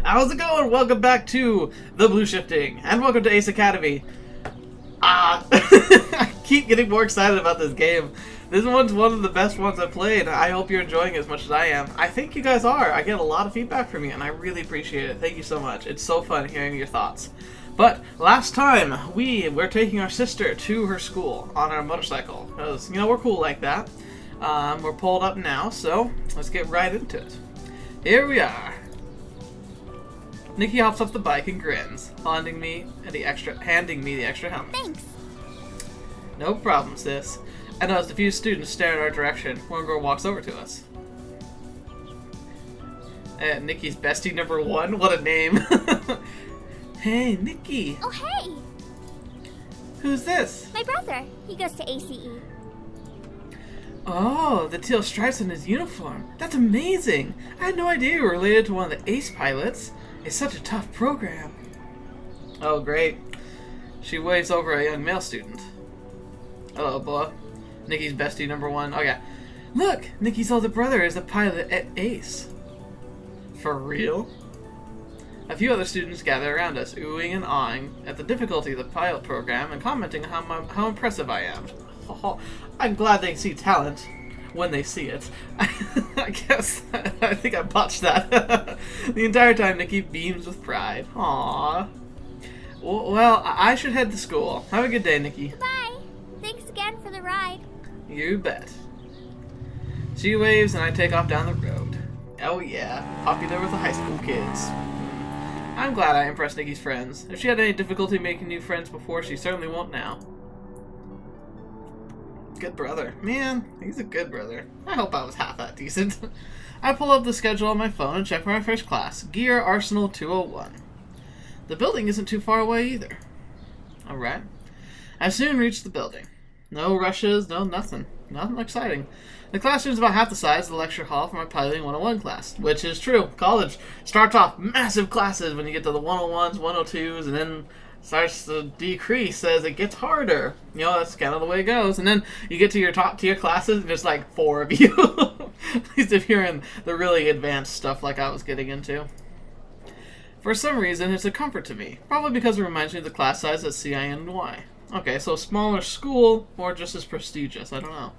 How's it going? Welcome back to TheBlueShifting, and welcome to Ace Academy. I keep getting more excited about this game. This one's one of the best ones I've played. I hope you're enjoying it as much as I am. I think you guys are. I get a lot of feedback from you, and I really appreciate it. Thank you so much. It's so fun hearing your thoughts. But last time, we're taking our sister to her school on our motorcycle. Because, you know, we're cool like that. We're pulled up now, so let's get right into it. Here we are. Nikki hops off the bike and grins, handing me the extra helmet. Thanks. No problem, sis. I noticed a few students stare in our direction. One girl walks over to us. Nikki's bestie number one? What a name. Hey, Nikki. Oh, hey. Who's this? My brother. He goes to ACE. Oh, the teal stripes on his uniform. That's amazing. I had no idea you were related to one of the ACE pilots. It's such a tough program. Oh, great. She waves over a young male student. Hello, boy. Nikki's bestie number one. Oh, yeah. Look, Nikki's older brother is a pilot at ACE. For real? A few other students gather around us, oohing and awing at the difficulty of the pilot program and commenting how impressive I am. Oh, I'm glad they see talent when they see it. I think I botched that. The entire time, Nikki beams with pride. Aww. Well, I should head to school. Have a good day, Nikki. Bye. Thanks again for the ride. You bet. She waves and I take off down the road. Oh yeah, popular with the high school kids. I'm glad I impressed Nikki's friends. If she had any difficulty making new friends before, she certainly won't now. Good brother. Man, he's a good brother. I hope I was half that decent. I pull up the schedule on my phone and check for my first class. Gear Arsenal 201. The building isn't too far away either. Alright. I soon reach the building. No rushes, no nothing. Nothing exciting. The classroom's about half the size of the lecture hall for my piloting 101 class. Which is true. College starts off massive classes when you get to the 101s, 102s, and then starts to decrease as it gets harder. You know, that's kind of the way it goes. And then you get to your top tier classes and there's like 4 of you. At least if you're in the really advanced stuff like I was getting into. For some reason, it's a comfort to me. Probably because it reminds me of the class size at CINY. Okay, so a smaller school, or just as prestigious, I don't know.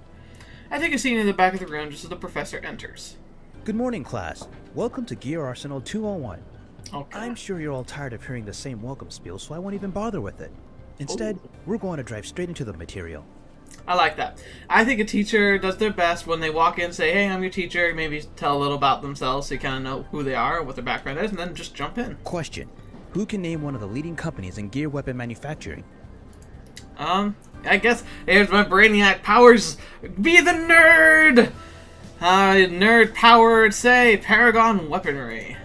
I take a seat in the back of the room just as the professor enters. Good morning, class. Welcome to Gear Arsenal 201. Okay. I'm sure you're all tired of hearing the same welcome spiel, so I won't even bother with it. Instead, we're going to drive straight into the material. I like that. I think a teacher does their best when they walk in and say, hey, I'm your teacher, maybe tell a little about themselves so you kind of know who they are, what their background is, and then just jump in. Question. Who can name one of the leading companies in gear weapon manufacturing? I guess here's my brainiac powers. Be the nerd! Nerd powered, say, Paragon Weaponry.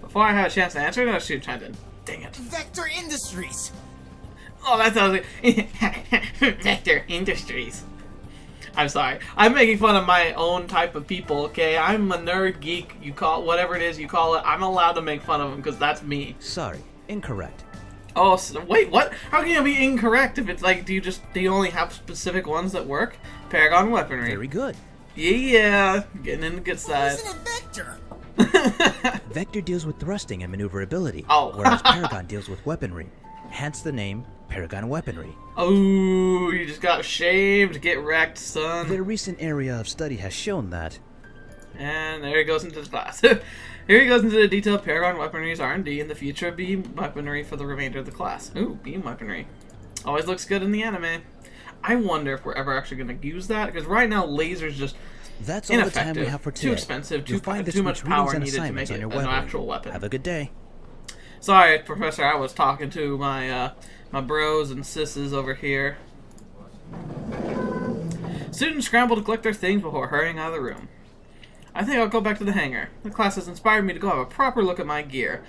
Before I have a chance to answer, no, she chimed in. Dang it. Vector Industries! Oh, that sounds like... Vector Industries. I'm sorry. I'm making fun of my own type of people, okay? I'm a nerd, geek, you call it whatever it is you call it. I'm allowed to make fun of them because that's me. Sorry, incorrect. Oh, so, wait, what? How can you be incorrect if it's like, do you only have specific ones that work? Paragon Weaponry. Very good. Yeah, getting in the good side. Isn't it Vector? Vector deals with thrusting and maneuverability, Oh. whereas Paragon deals with weaponry. Hence the name Paragon Weaponry. Oh, you just got shamed. Get wrecked, son. Their recent area of study has shown that. And there he goes into the class. Here he goes into the detailed Paragon Weaponry's R&D and the future of beam weaponry for the remainder of the class. Ooh, beam weaponry. Always looks good in the anime. I wonder if we're ever actually going to use that, because right now lasers just That's all the time we have for today. too expensive, You'll find too much power needed to make it on your an weapon. actual weapon. Have a good day. Sorry, Professor, I was talking to my my bros and sisses over here. Students scramble to collect their things before hurrying out of the room. I think I'll go back to the hangar. The class has inspired me to go have a proper look at my gear.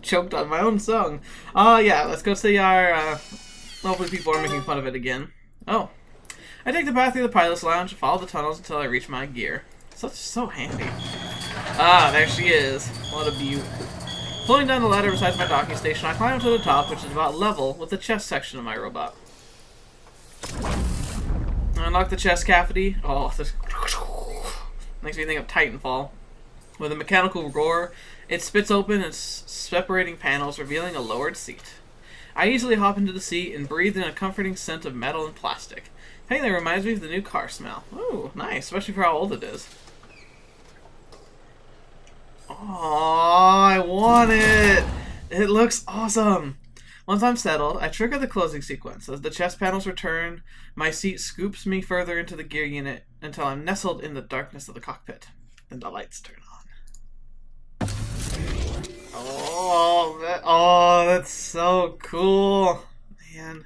Choked on my own song. Oh, yeah, let's go see our... hopefully people are making fun of it again. Oh. I take the path through the pilot's lounge and follow the tunnels until I reach my gear. So handy. Ah, there she is. What a beaut. Pulling down the ladder beside my docking station, I climb to the top, which is about level with the chest section of my robot. Unlock the chest cavity. Oh, this makes me think of Titanfall. With a mechanical roar, it spits open its separating panels, revealing a lowered seat. I easily hop into the seat and breathe in a comforting scent of metal and plastic. Hey, that reminds me of the new car smell. Ooh, nice, especially for how old it is. Oh, I want it! It looks awesome! Once I'm settled, I trigger the closing sequence. As the chest panels return, my seat scoops me further into the gear unit until I'm nestled in the darkness of the cockpit. Then the lights turn on. Oh, that's so cool. Man.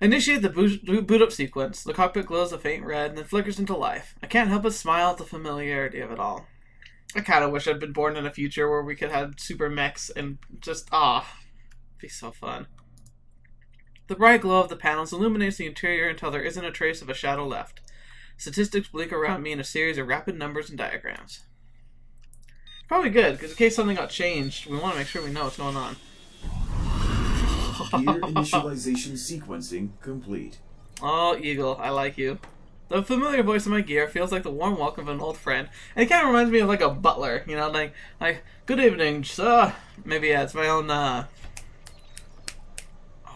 Initiate the boot up sequence. The cockpit glows a faint red and then flickers into life. I can't help but smile at the familiarity of it all. I kind of wish I'd been born in a future where we could have super mechs and just, it'd be so fun. The bright glow of the panels illuminates the interior until there isn't a trace of a shadow left. Statistics blink around me in a series of rapid numbers and diagrams. Probably good, because in case something got changed, we want to make sure we know what's going on. Gear initialization sequencing complete. Oh, Eagle, I like you. The familiar voice of my gear feels like the warm welcome of an old friend. And it kind of reminds me of like a butler, you know, like good evening, sir. Maybe it's my own, oh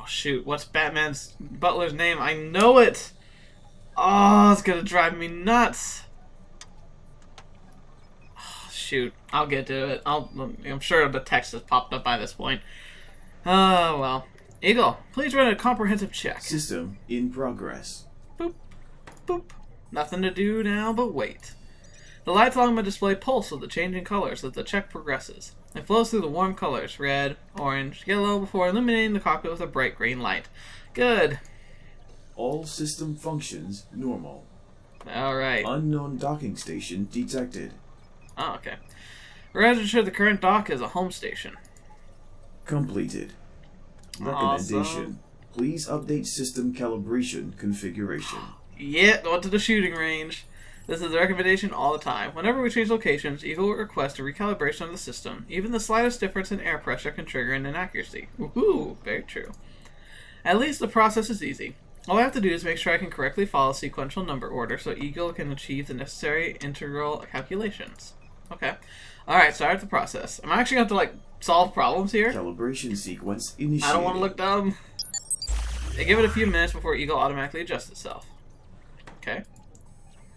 shoot, what's Batman's butler's name? I know it! Oh, it's gonna drive me nuts. Oh, shoot, I'll get to it. I'm sure the text has popped up by this point. Oh, well. Eagle, please run a comprehensive check. System in progress. Boop. Boop. Nothing to do now but wait. The lights along my display pulse with the changing colors as the check progresses. It flows through the warm colors, red, orange, yellow, before illuminating the cockpit with a bright green light. Good. All system functions normal. Alright. Unknown docking station detected. Oh, okay. Register the current dock as a home station. Completed. Recommendation. Awesome. Please update system calibration configuration. Yeah, going to the shooting range. This is a recommendation all the time. Whenever we change locations, Eagle will request a recalibration of the system. Even the slightest difference in air pressure can trigger an inaccuracy. Woohoo! Very true. At least the process is easy. All I have to do is make sure I can correctly follow sequential number order so Eagle can achieve the necessary integral calculations. Okay. Alright, start the process. I'm actually going to have to, solve problems here. Calibration sequence initiated. I don't want to look dumb. They give it a few minutes before Eagle automatically adjusts itself. Okay.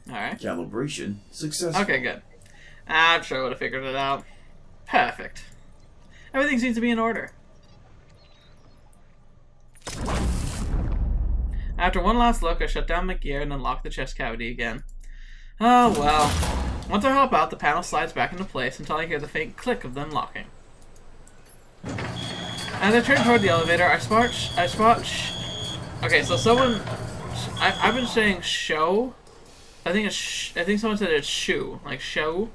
Alright. Calibration successful. Okay, good. I'm sure I would have figured it out. Perfect. Everything seems to be in order. After one last look, I shut down my gear and unlock the chest cavity again. Oh well. Once I hop out, the panel slides back into place until I hear the faint click of them locking. As I turn toward the elevator, I spot. Okay, so someone. I've been saying Shou. I think someone said it's Shou, like Shou.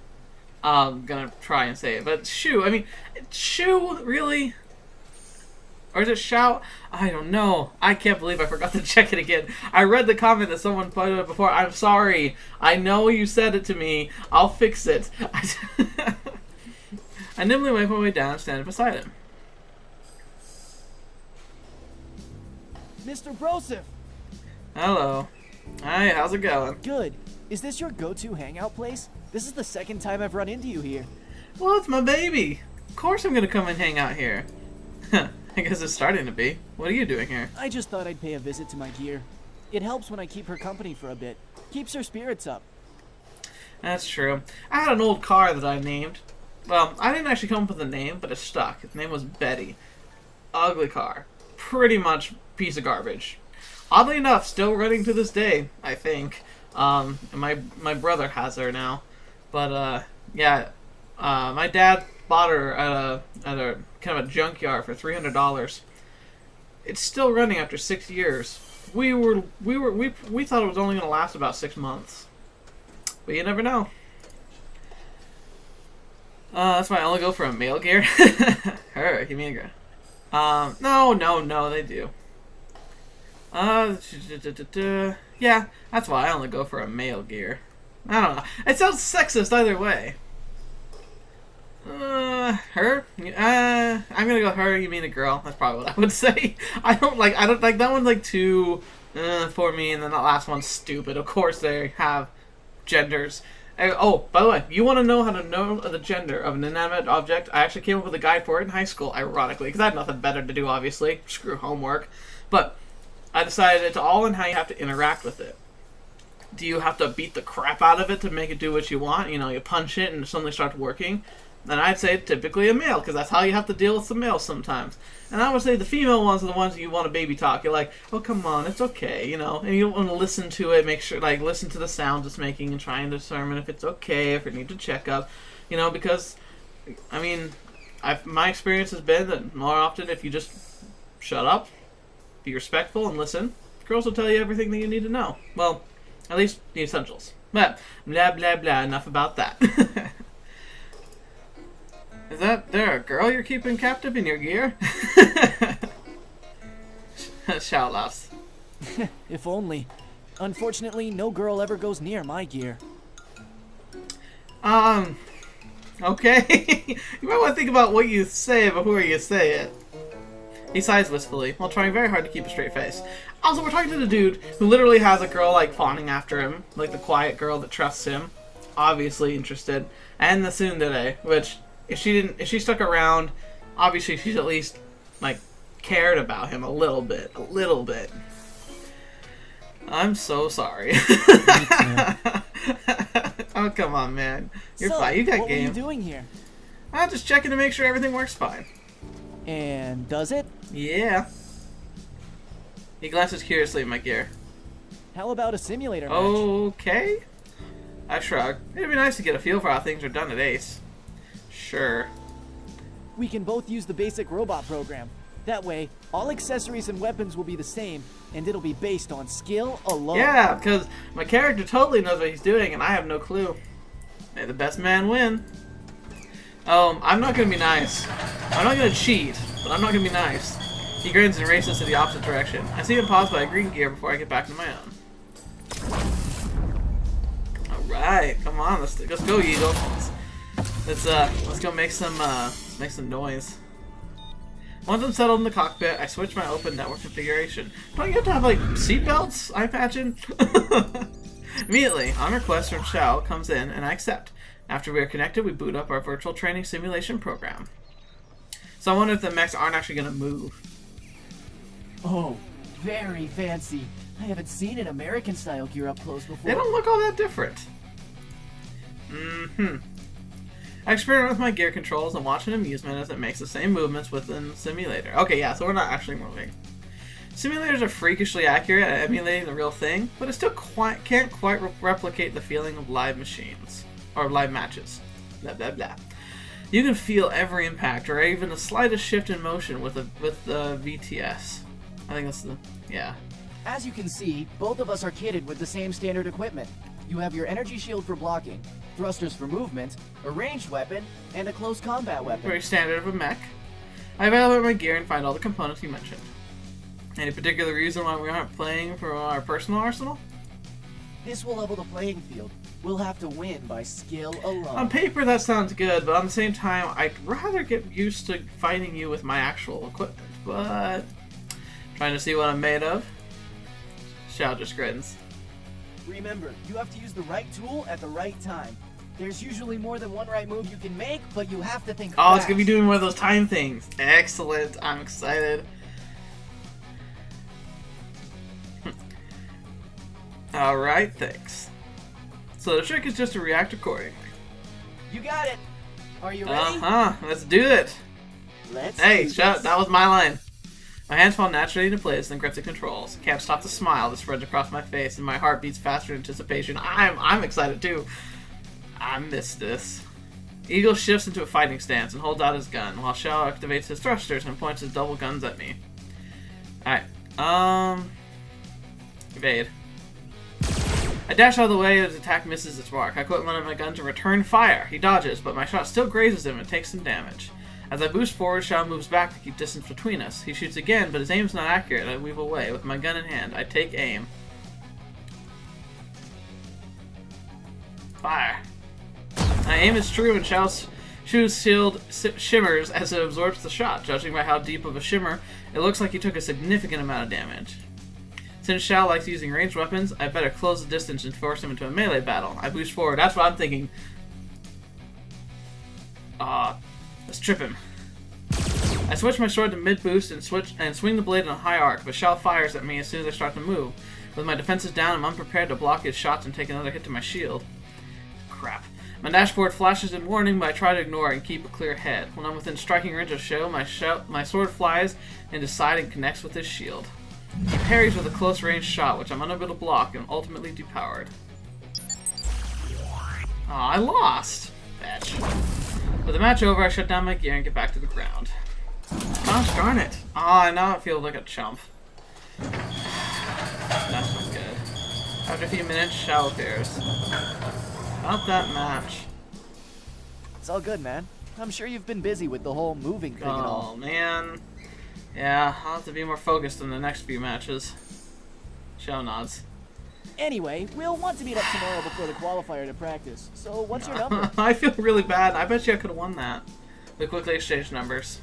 I'm gonna try and say it, but Shou. I mean, Shou really. Or is it Shou? I don't know. I can't believe I forgot to check it again. I read the comment that someone put up before. I'm sorry. I know you said it to me. I'll fix it. I nimbly make my way down and stand beside him. Mr. Broseph! Hello. Hi, how's it going? Good. Is this your go-to hangout place? This is the second time I've run into you here. Well, it's my baby. Of course I'm gonna come and hang out here. I guess it's starting to be. What are you doing here? I just thought I'd pay a visit to my gear. It helps when I keep her company for a bit. Keeps her spirits up. That's true. I had an old car that I named. Well, I didn't actually come up with a name, but it stuck. Its name was Betty. Ugly car. Pretty much piece of garbage. Oddly enough, still running to this day, I think. My brother has her now. But, yeah. My dad bought her at a kind of a junkyard for $300. It's still running after 6 years. We thought it was only gonna last about 6 months. But you never know. That's why I only go for a male gear. Her, give me a girl. No, they do. Yeah, that's why I only go for a male gear. I don't know. It sounds sexist either way. Her? I'm gonna go her, you mean a girl. That's probably what I would say. I don't like that one's like too for me, and then that last one's stupid. Of course they have genders. Oh, by the way, you want to know how to know the gender of an inanimate object? I actually came up with a guide for it in high school, ironically, because I had nothing better to do, obviously. Screw homework. But I decided it's all in how you have to interact with it. Do you have to beat the crap out of it to make it do what you want? You know, you punch it and it suddenly starts working? Then I'd say typically a male, because that's how you have to deal with the males sometimes. And I would say the female ones are the ones that you want to baby talk. You're like, oh, come on, it's okay, you know. And you want to listen to it, make sure, like, listen to the sounds it's making and try and determine if it's okay, if it needs a checkup. You know, because, I mean, my experience has been that more often if you just shut up, be respectful, and listen, girls will tell you everything that you need to know. Well, at least the essentials. But, blah, blah, blah, enough about that. Is there a girl you're keeping captive in your gear? Shou laughs. If only. Unfortunately, no girl ever goes near my gear. Okay. You might want to think about what you say before you say it. He sighs wistfully, while trying very hard to keep a straight face. Also, we're talking to the dude who literally has a girl, like, fawning after him. Like, the quiet girl that trusts him. Obviously interested. And the tsundere, which... If she stuck around, obviously she's at least, like, cared about him a little bit. A little bit. I'm so sorry. Oh, come on, man. You're fine. You got game. What were you doing here? I'm just checking to make sure everything works fine. And does it? Yeah. He glances curiously at my gear. How about a simulator match? Okay. I shrug. It'd be nice to get a feel for how things are done at Ace. Sure. We can both use the basic robot program. That way, all accessories and weapons will be the same, and it'll be based on skill alone. Yeah, because my character totally knows what he's doing, and I have no clue. May the best man win. I'm not going to be nice. I'm not going to cheat, but I'm not going to be nice. He grins and races to the opposite direction. I see him pause by a green gear before I get back to my own. Alright, come on, let's go, Eagle. Let's go make some noise. Once I'm settled in the cockpit, I switch my open network configuration. Don't you have to have, like, seatbelts, I imagine? Immediately, on request from Shou comes in, and I accept. After we are connected, we boot up our virtual training simulation program. So I wonder if the mechs aren't actually going to move. Oh, very fancy. I haven't seen an American-style gear up close before. They don't look all that different. I experiment with my gear controls and watch in amusement as it makes the same movements within the simulator. Okay, yeah, so we're not actually moving. Simulators are freakishly accurate at emulating the real thing, but it still can't quite replicate the feeling of live machines. Or live matches. Blah, blah, blah. You can feel every impact, or even the slightest shift in motion with the VTS. I think that's the... yeah. As you can see, both of us are kitted with the same standard equipment. You have your energy shield for blocking, thrusters for movement, a ranged weapon, and a close combat weapon. Very standard of a mech. I evaluate my gear and find all the components you mentioned. Any particular reason why we aren't playing for our personal arsenal? This will level the playing field. We'll have to win by skill alone. On paper that sounds good, but on the same time, I'd rather get used to fighting you with my actual equipment. But... trying to see what I'm made of? Shou just grins. Remember, you have to use the right tool at the right time. There's usually more than one right move you can make, but you have to think fast. Oh, it's gonna be doing one of those time things. Excellent. I'm excited. Alright, thanks. So the trick is just to react accordingly. You got it. Are you ready? Uh-huh. Let's do it. Let's Hey, do Shou, this. that was my line. My hands fall naturally into place and grip the controls. I can't stop the smile that spreads across my face, and my heart beats faster in anticipation. I'm excited too. I miss this. Eagle shifts into a fighting stance and holds out his gun, while Shou activates his thrusters and points his double guns at me. Alright, evade. I dash out of the way as his attack misses its mark. I quit one of my guns and return fire. He dodges, but my shot still grazes him and takes some damage. As I boost forward, Shou moves back to keep distance between us. He shoots again, but his aim's not accurate. I weave away. With my gun in hand, I take aim. Fire. My aim is true, and Shou's shield shimmers as it absorbs the shot. Judging by how deep of a shimmer, it looks like he took a significant amount of damage. Since Shou likes using ranged weapons, I better close the distance and force him into a melee battle. I boost forward. That's what I'm thinking. Let's trip him. I switch my sword to mid-boost and swing the blade in a high arc, but Shou fires at me as soon as I start to move. With my defenses down, I'm unprepared to block his shots and take another hit to my shield. Crap. My dashboard flashes in warning, but I try to ignore it and keep a clear head. When I'm within striking range of Shou, my sword flies into side and connects with his shield. He parries with a close-range shot, which I'm unable to block and ultimately depowered. Aw, I lost! Bitch. With the match over, I shut down my gear and get back to the ground. Gosh darn it. Ah, now I feel like a chump. That's not good. After a few minutes, Shou appears. About that match. It's all good, man. I'm sure you've been busy with the whole moving thing and all. Oh, man. Yeah, I'll have to be more focused in the next few matches. Shou nods. Anyway, we'll want to meet up tomorrow before the qualifier to practice. So what's your number? I feel really bad. I bet you I could have won that. We quickly exchanged numbers.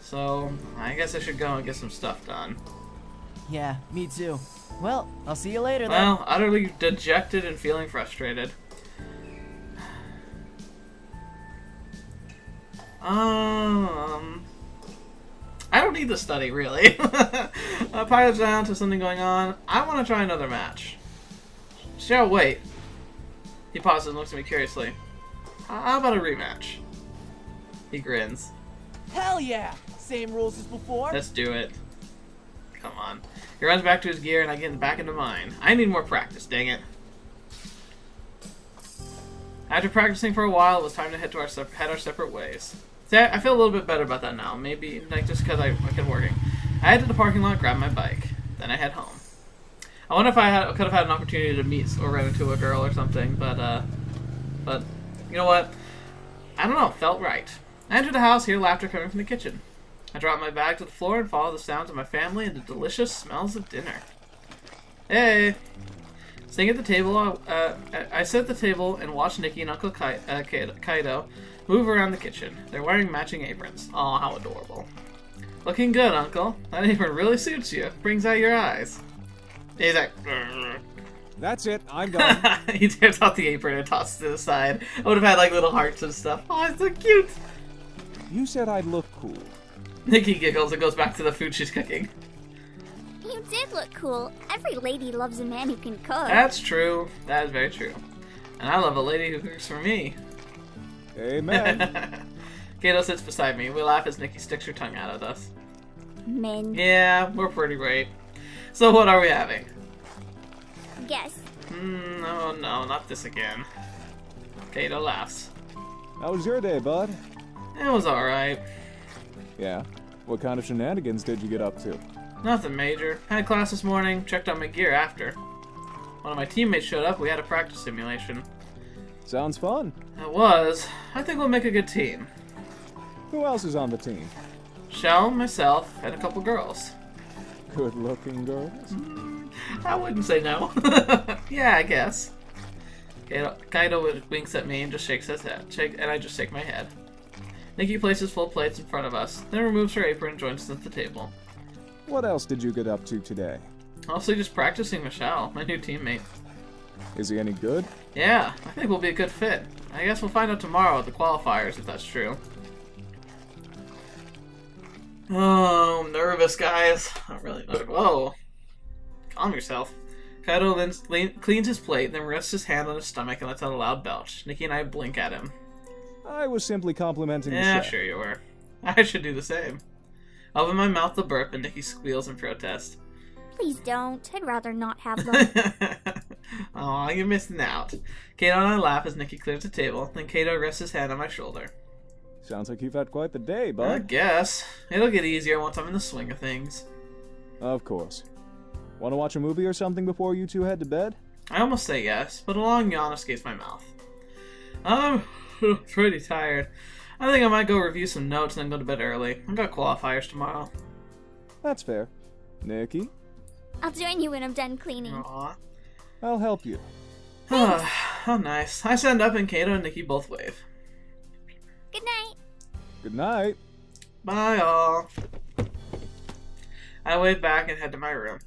So, I guess I should go and get some stuff done. Yeah, me too. Well, I'll see you later then. Well, utterly dejected and feeling frustrated. I don't need to study, really. Pilots down to something going on. I want to try another match. Shou, wait. He pauses and looks at me curiously. How about a rematch? He grins. Hell yeah! Same rules as before? Let's do it. Come on. He runs back to his gear and I get back into mine. I need more practice, dang it. After practicing for a while, it was time to head our separate ways. See, I feel a little bit better about that now. Maybe, like, just because I've been working. I head to the parking lot, grab my bike. Then I head home. I wonder if I could have had an opportunity to meet or run into a girl or something, but you know what? I don't know, felt right. I enter the house, hear laughter coming from the kitchen. I drop my bag to the floor and follow the sounds of my family and the delicious smells of dinner. Hey! Sitting at the table, I sit at the table and watch Nikki and Uncle Kaido move around the kitchen. They're wearing matching aprons. Aw, how adorable. Looking good, Uncle. That apron really suits you. Brings out your eyes. He's like, "Grr." That's it. I'm done. He tears out the apron and tosses it aside. I would have had like little hearts and stuff. Oh, it's so cute. You said I'd look cool. Nikki giggles and goes back to the food she's cooking. You did look cool. Every lady loves a man who can cook. That's true. That is very true. And I love a lady who cooks for me. Amen. Kato sits beside me. We laugh as Nikki sticks her tongue out at us. Men. Yeah, we're pretty great. So what are we having? Guess. No, not this again. Kato laughs. How was your day, bud? It was alright. Yeah. What kind of shenanigans did you get up to? Nothing major. Had class this morning, checked out my gear after. One of my teammates showed up, we had a practice simulation. Sounds fun. It was. I think we'll make a good team. Who else is on the team? Shou, myself, and a couple girls. Good-looking girls? I wouldn't say no. Yeah, I guess. Kaido winks at me and just shakes his head. And I just shake my head. Nikki places full plates in front of us, then removes her apron and joins us at the table. What else did you get up to today? Also just practicing with Shou, my new teammate. Is he any good? Yeah, I think we'll be a good fit. I guess we'll find out tomorrow at the qualifiers if that's true. Oh, I'm nervous, guys. I'm really nervous. Whoa. Calm yourself. Kaido then cleans his plate, then rests his hand on his stomach and lets out a loud belch. Nikki and I blink at him. I was simply complimenting the Yeah, chef. sure you were. I should do the same. I open my mouth to burp and Nikki squeals in protest. Please don't. I'd rather not have them. Aw, you're missing out. Kato and I laugh as Nikki clears the table, then Kato rests his hand on my shoulder. Sounds like you've had quite the day, I bud. guess. It'll get easier once I'm in the swing of things. Of course. Want to watch a movie or something before you two head to bed? I almost say yes, but a long yawn escapes my mouth. I'm pretty tired. I think I might go review some notes and then go to bed early. I've got qualifiers tomorrow. That's fair. Nikki, I'll join you when I'm done cleaning. Aw. I'll help you. How nice. I stand up and Kato and Nikki both wave. Good night. Good night. Bye, all. I wave back and head to my room.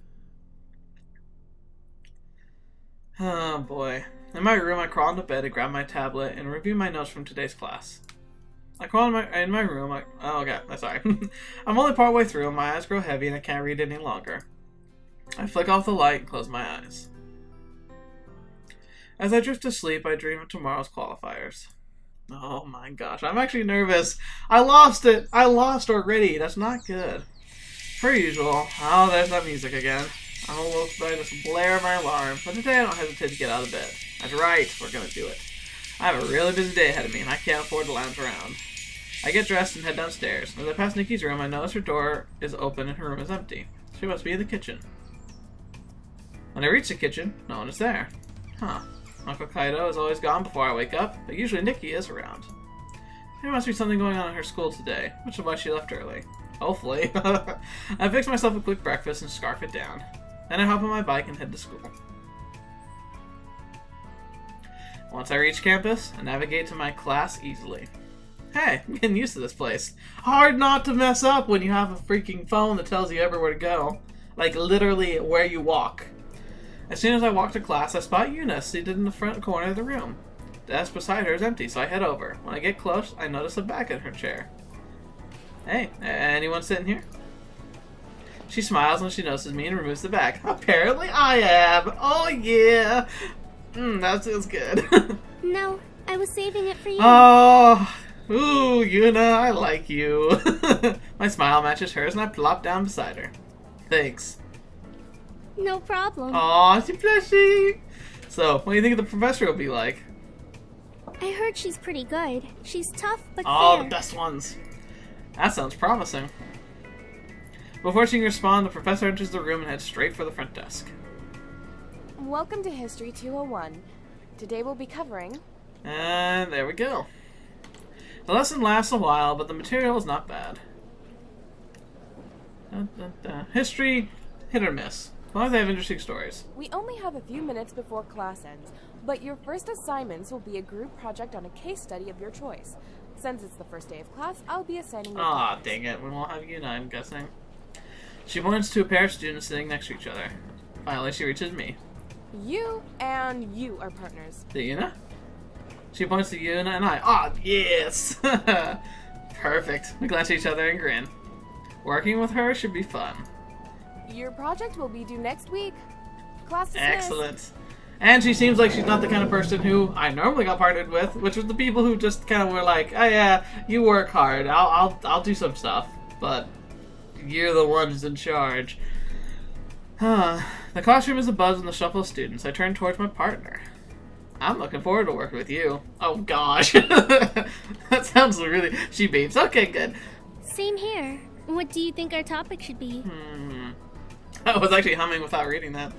Oh boy. In my room, I crawl into bed to grab my tablet and review my notes from today's class. I crawl in my room. Oh, okay. Sorry. I'm only partway through, and my eyes grow heavy, and I can't read any longer. I flick off the light and close my eyes. As I drift to sleep, I dream of tomorrow's qualifiers. Oh my gosh, I'm actually nervous. I lost it. I lost already. That's not good. Per usual. Oh, there's that music again. I'm almost ready to just blare my alarm, but today I don't hesitate to get out of bed. That's right, we're gonna do it. I have a really busy day ahead of me, and I can't afford to lounge around. I get dressed and head downstairs. As I pass Nikki's room, I notice her door is open and her room is empty. She must be in the kitchen. When I reach the kitchen, no one is there. Huh. Uncle Kaido is always gone before I wake up, but usually Nikki is around. There must be something going on in her school today, which is why she left early. Hopefully. I fix myself a quick breakfast and scarf it down. Then I hop on my bike and head to school. Once I reach campus, I navigate to my class easily. Hey, I'm getting used to this place. Hard not to mess up when you have a freaking phone that tells you everywhere to go. Like, literally where you walk. As soon as I walk to class, I spot Yuuna seated in the front corner of the room. The desk beside her is empty, so I head over. When I get close, I notice a bag in her chair. Hey, anyone sitting here? She smiles when she notices me and removes the bag. Apparently I am! Oh yeah! That feels good. No, I was saving it for you. Oh! Ooh, Yuuna, I like you. My smile matches hers and I plop down beside her. Thanks. No problem. Aw, she's blushing! So, what do you think the professor will be like? I heard she's pretty good. She's tough, but Oh, fair. the best ones. That sounds promising. Before she can respond, the professor enters the room and heads straight for the front desk. Welcome to History 201. Today we'll be covering... And there we go. The lesson lasts a while, but the material is not bad. History, hit or miss. As long as they have interesting stories. We only have a few minutes before class ends, but your first assignments will be a group project on a case study of your choice. Since it's the first day of class, I'll be assigning you... Aw, dang it. We won't have Yuuna, I'm guessing. She points to a pair of students sitting next to each other. Finally, she reaches me. You and you are partners. To Yuuna? She points to Yuuna and I. Ah, yes! Perfect. We glance at each other and grin. Working with her should be fun. Your project will be due next week. Class dismissed. Excellent. And she seems like she's not the kind of person who I normally got partnered with, which was the people who just kind of were like, oh yeah, you work hard, I'll do some stuff, but you're the one who's in charge. The classroom is abuzz with the shuffle of students. I turn towards my partner. I'm looking forward to working with you. Oh gosh. That sounds really... She beeps. Okay, good. Same here. What do you think our topic should be? I was actually humming without reading that.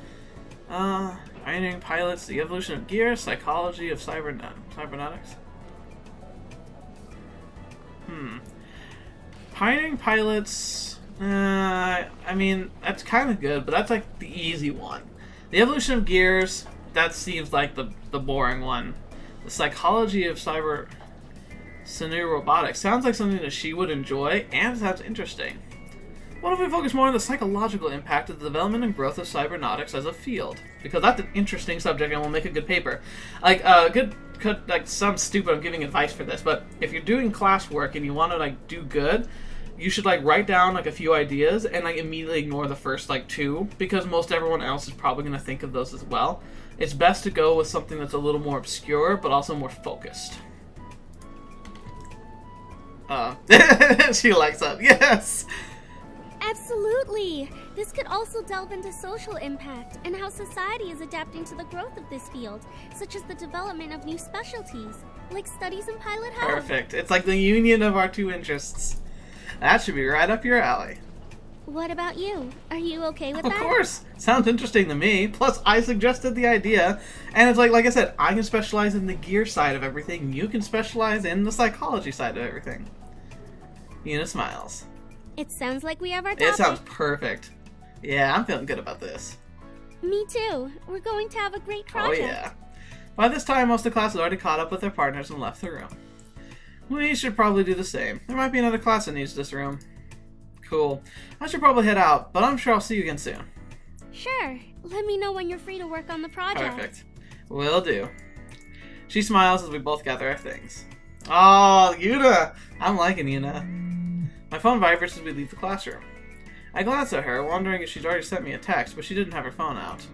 Pioneering pilots, the evolution of gear, psychology of cybernetics. Pioneering pilots, I mean, that's kind of good, but that's like the easy one. The evolution of gears, that seems like the boring one. The psychology of sinew robotics sounds like something that she would enjoy, and sounds interesting. What if we focus more on the psychological impact of the development and growth of cybernautics as a field? Because that's an interesting subject and will make a good paper. Like, sounds stupid, I'm giving advice for this, but if you're doing classwork and you want to, like, do good, you should, like, write down, like, a few ideas and, like, immediately ignore the first, like, two, because most everyone else is probably going to think of those as well. It's best to go with something that's a little more obscure, but also more focused. She likes that. Yes! Absolutely! This could also delve into social impact and how society is adapting to the growth of this field, such as the development of new specialties, like studies in pilot health. Perfect. It's like the union of our two interests. That should be right up your alley. What about you? Are you okay with Of that? course! Sounds interesting to me. Plus, I suggested the idea. And it's like I said, I can specialize in the gear side of everything. You can specialize in the psychology side of everything. Yuuna smiles. It sounds like we have our topic. It sounds perfect. Yeah, I'm feeling good about this. Me too. We're going to have a great project. Oh yeah. By this time, most of the class has already caught up with their partners and left the room. We should probably do the same. There might be another class that needs this room. Cool. I should probably head out, but I'm sure I'll see you again soon. Sure. Let me know when you're free to work on the project. Perfect. Will do. She smiles as we both gather our things. Oh, Yuuna! I'm liking Yuuna. My phone vibrates as we leave the classroom. I glance at her, wondering if she'd already sent me a text, but she didn't have her phone out.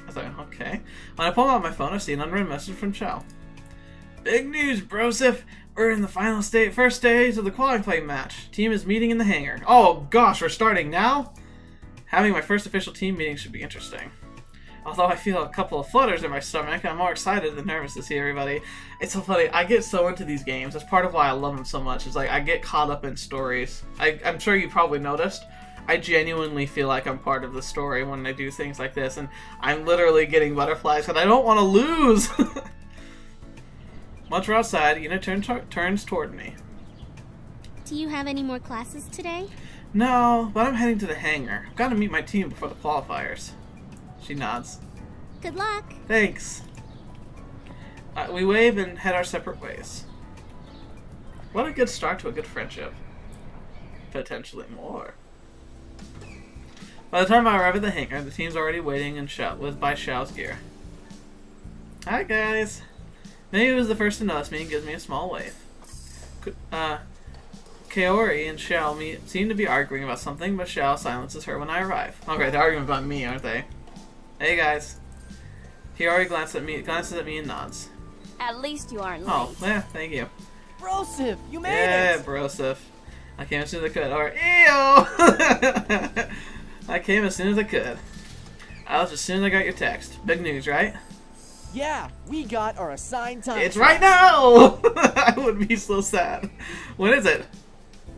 I thought, okay. When I pull out my phone, I see an unread message from Shou. Big news, brosif! We're in the first stage of the qualifying match. Team is meeting in the hangar. Oh gosh, we're starting now? Having my first official team meeting should be interesting. Although I feel a couple of flutters in my stomach, I'm more excited than nervous to see everybody. It's so funny, I get so into these games. That's part of why I love them so much. It's like, I get caught up in stories. I'm sure you probably noticed. I genuinely feel like I'm part of the story when I do things like this, and I'm literally getting butterflies because I don't want to lose! Once we're outside, Yuuna turns toward me. Do you have any more classes today? No, but I'm heading to the hangar. I've got to meet my team before the qualifiers. She nods. Good luck. Thanks. We wave and head our separate ways. What a good start to a good friendship. Potentially more. By the time I arrive at the hangar, the team's already waiting and by Shou's gear. Hi guys. Maybe it was the first to notice me and gives me a small wave. Kaori and Shou seem to be arguing about something, but Shou silences her when I arrive. Okay, they're arguing about me, aren't they? Hey guys. Kaori glances at me and nods. At least you aren't late. Oh, yeah, thank you. Brosif, you made Yeah, it! brosif. I came as soon as I could. Or, ew! I came as soon as I could. I was as soon as I got your text. Big news, right? Yeah, we got our assigned time. It's right now! I would be so sad. When is it?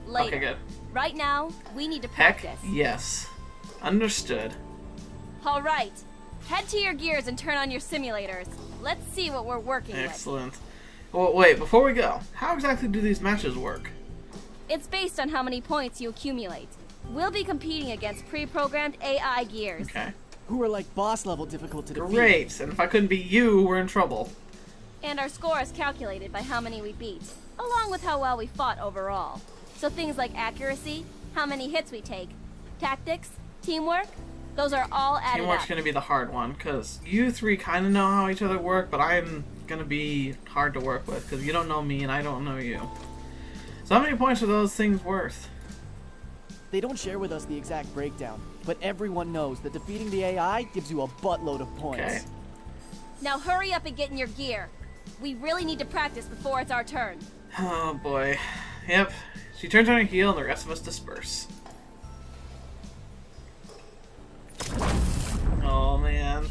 Later. Okay, good. Right now, we need to Heck, practice. yes. Understood. All right. Head to your gears and turn on your simulators. Let's see what we're working Excellent. Well, wait, before we go, how exactly do these matches work? with. It's based on how many points you accumulate. We'll be competing against pre-programmed AI gears. Okay. Who are like boss level difficult to defeat. Great, and if I couldn't beat you, we're in trouble. And our score is calculated by how many we beat, along with how well we fought overall. So things like accuracy, how many hits we take, tactics, teamwork, those are all added Teamwork's up. gonna be the hard one, because you three kind of know how each other work, but I'm gonna be hard to work with, because you don't know me and I don't know you. So how many points are those things worth? They don't share with us the exact breakdown, but everyone knows that defeating the AI gives you a buttload of points. Okay. Now hurry up and get in your gear. We really need to practice before it's our turn. Oh boy. Yep. She turns on her heel and the rest of us disperse. Oh man.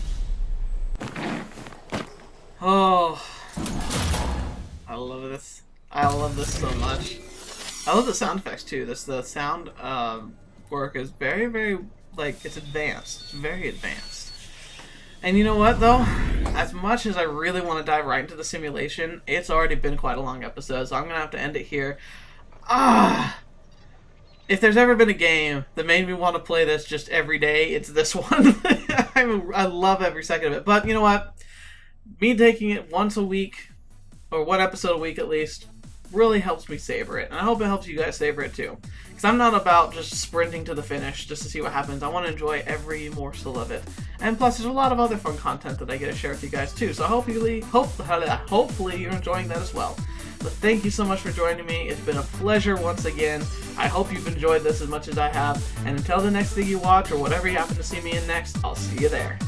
Oh. I love this. I love this so much. I love the sound effects too. The sound work is very, very, like, it's advanced. It's very advanced. And you know what though? As much as I really want to dive right into the simulation, it's already been quite a long episode, so I'm gonna have to end it here. If there's ever been a game that made me want to play this just every day, it's this one. I love every second of it. But you know what? Me taking it once a week, or one episode a week at least, really helps me savor it. And I hope it helps you guys savor it too. Because I'm not about just sprinting to the finish just to see what happens. I want to enjoy every morsel of it. And plus, there's a lot of other fun content that I get to share with you guys too. So hopefully you're enjoying that as well. But thank you so much for joining me. It's been a pleasure once again. I hope you've enjoyed this as much as I have. And until the next thing you watch, or whatever you happen to see me in next, I'll see you there.